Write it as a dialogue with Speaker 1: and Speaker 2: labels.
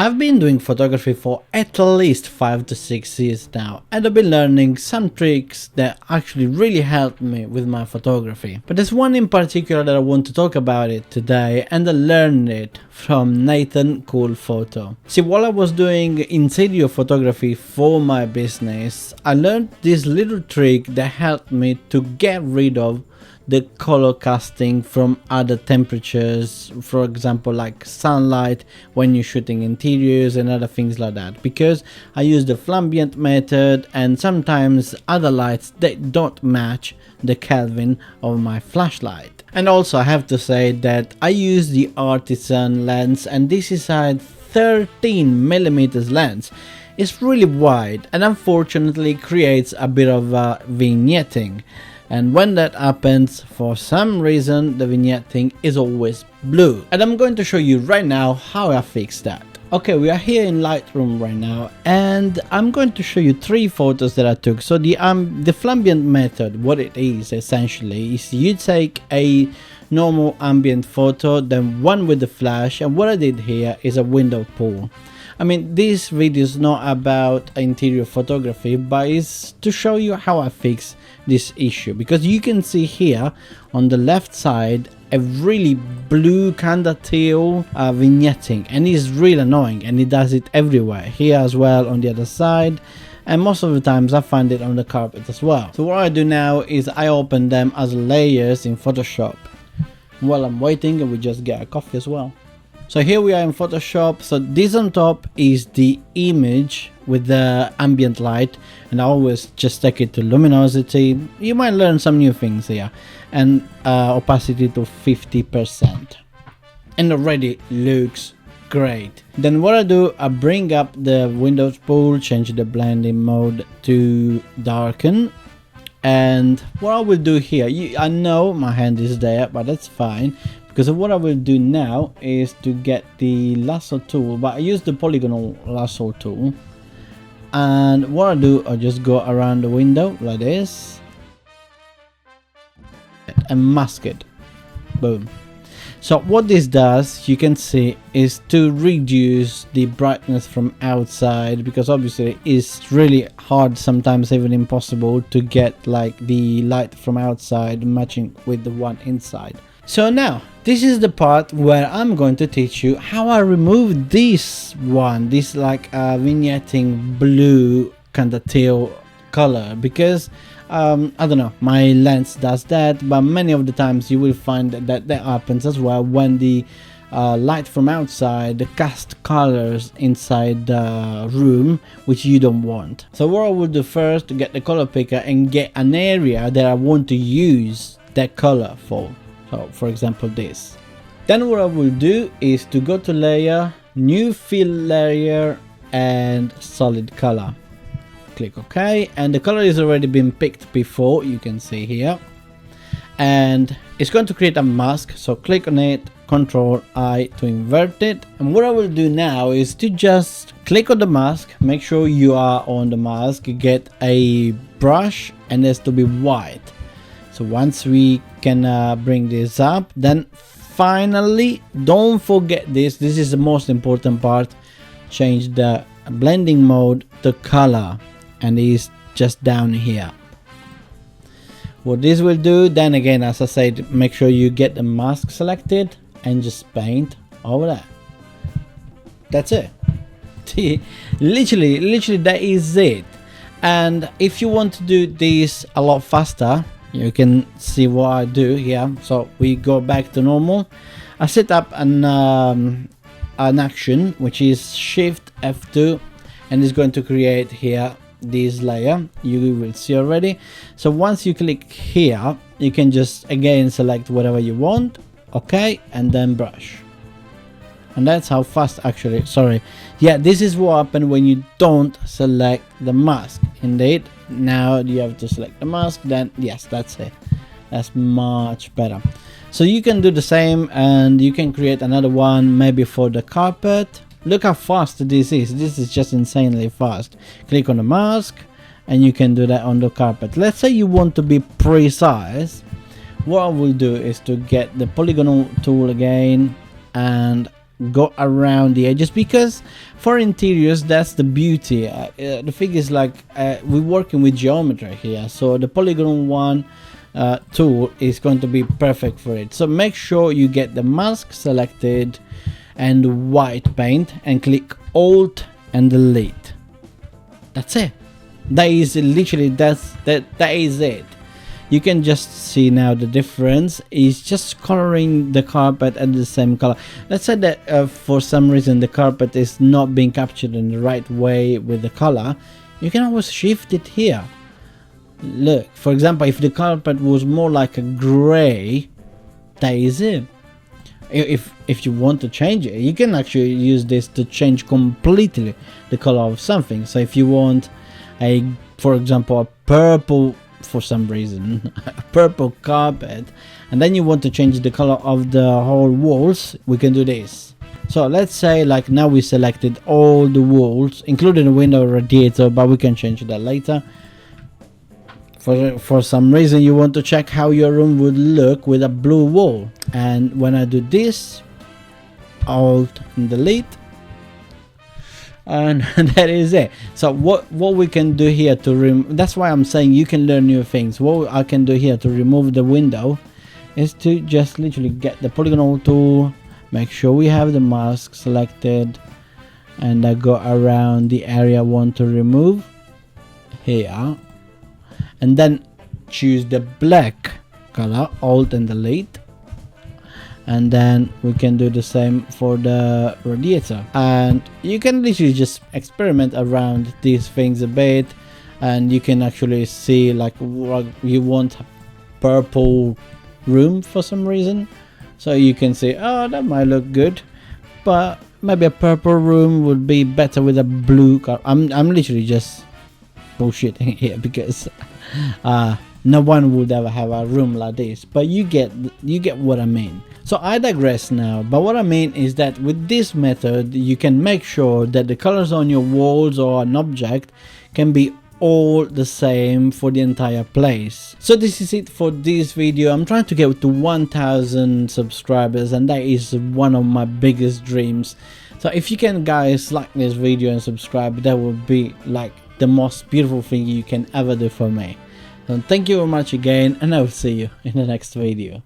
Speaker 1: I've been doing photography for at least 5 to 6 years now, and I've been learning some tricks that actually really helped me with my photography. But there's one in particular that I want to talk about it today, and I learned it from Nathan Cool Photo. See, while I was doing interior photography for my business, I learned this little trick that helped me to get rid of the color casting from other temperatures, for example like sunlight when you're shooting interiors and other things like that, because I use the fluorescent method and sometimes other lights that don't match the Kelvin of my flashlight. And also I have to say that I use the artisan lens, and this is a 13mm lens. It's really wide and unfortunately creates a bit of vignetting. And when that happens, for some reason the vignetting is always blue. And I'm going to show you right now how I fix that. Okay, we are here in Lightroom right now, and I'm going to show you 3 photos that I took. So the fluorescent method, what it is essentially is you take a normal ambient photo, then one with the flash, and what I did here is a window pull. I mean, this video is not about interior photography, but it's to show you how I fix this issue, because you can see here on the left side a really blue kind of teal vignetting, and it's really annoying, and it does it everywhere, here as well on the other side, and most of the times I find it on the carpet as well. So what I do now is I open them as layers in Photoshop. While I'm waiting, and we just get a coffee as well. So here we are in Photoshop. So this on top is the image with the ambient light, and I always just take it to luminosity. You might learn some new things here, and opacity to 50%, and already looks great. Then what I do, I bring up the Windows pool, change the blending mode to darken, and what I will do here, I know my hand is there, but that's fine. Because what I will do now is to get the lasso tool, but I use the polygonal lasso tool, and what I do, I just go around the window like this and mask it. Boom. So what this does, you can see, is to reduce the brightness from outside, because obviously it's really hard, sometimes even impossible, to get like the light from outside matching with the one inside. So now, this is the part where I'm going to teach you how I remove this like vignetting blue kind of teal color, because I don't know, my lens does that, but many of the times you will find that happens as well when the light from outside cast colors inside the room which you don't want. So what I will do first, to get the color picker and get an area that I want to use that color for. So for example this. Then what I will do is to go to layer, new fill layer, and solid color. Click OK, and the color has already been picked before, you can see here, and it's going to create a mask. So click on it, Ctrl I to invert it, and what I will do now is to just click on the mask, make sure you are on the mask, get a brush, and it has to be white. So once we can bring this up, then finally, don't forget this is the most important part, change the blending mode to color, and it's just down here. What this will do, then again, as I said, make sure you get the mask selected and just paint over that. That's it. literally that is it. And if you want to do this a lot faster, you can see what I do here. So we go back to normal. I set up an action which is Shift F2, and it's going to create here this layer you will see already. So once you click here, you can just again select whatever you want, okay, and then brush. And that's how fast, actually, sorry, yeah, this is what happens when you don't select the mask. Indeed, now you have to select the mask, then yes, that's it. That's much better. So you can do the same, and you can create another one maybe for the carpet. Look how fast this is just insanely fast. Click on the mask and you can do that on the carpet. Let's say you want to be precise. What I will do is to get the polygonal tool again, and go around the edges, because for interiors that's the beauty. The thing is, like, we're working with geometry here, so the polygon one tool is going to be perfect for it. So make sure you get the mask selected and white paint and click Alt and Delete. That's it. That is literally that is it. You can just see now the difference is just coloring the carpet at the same color. Let's say that for some reason the carpet is not being captured in the right way with the color, you can always shift it here. Look, for example, if the carpet was more like a gray, that is it. If you want to change it, you can actually use this to change completely the color of something. So if you want for example, a purple, for some reason, a purple carpet, and then you want to change the color of the whole walls, we can do this. So let's say, like, now we selected all the walls, including the window radiator, but we can change that later. For some reason you want to check how your room would look with a blue wall, and when I do this, Alt and Delete, and that is it. So what we can do here to that's why I'm saying you can learn new things. What I can do here to remove the window is to just literally get the polygonal tool, make sure we have the mask selected, and I go around the area I want to remove here, and then choose the black color, Alt and Delete, and then we can do the same for the radiator. And you can literally just experiment around these things a bit, and you can actually see, like, what you want a purple room for some reason, so you can say, oh, that might look good, but maybe a purple room would be better with a blue color. I'm literally just bullshitting here, because no one would ever have a room like this, but you get what I mean. So I digress now, but what I mean is that with this method you can make sure that the colors on your walls or an object can be all the same for the entire place. So this is it for this video. I'm trying to get to 1000 subscribers, and that is one of my biggest dreams. So if you can, guys, like this video and subscribe, that would be like the most beautiful thing you can ever do for me. So thank you very much again, and I will see you in the next video.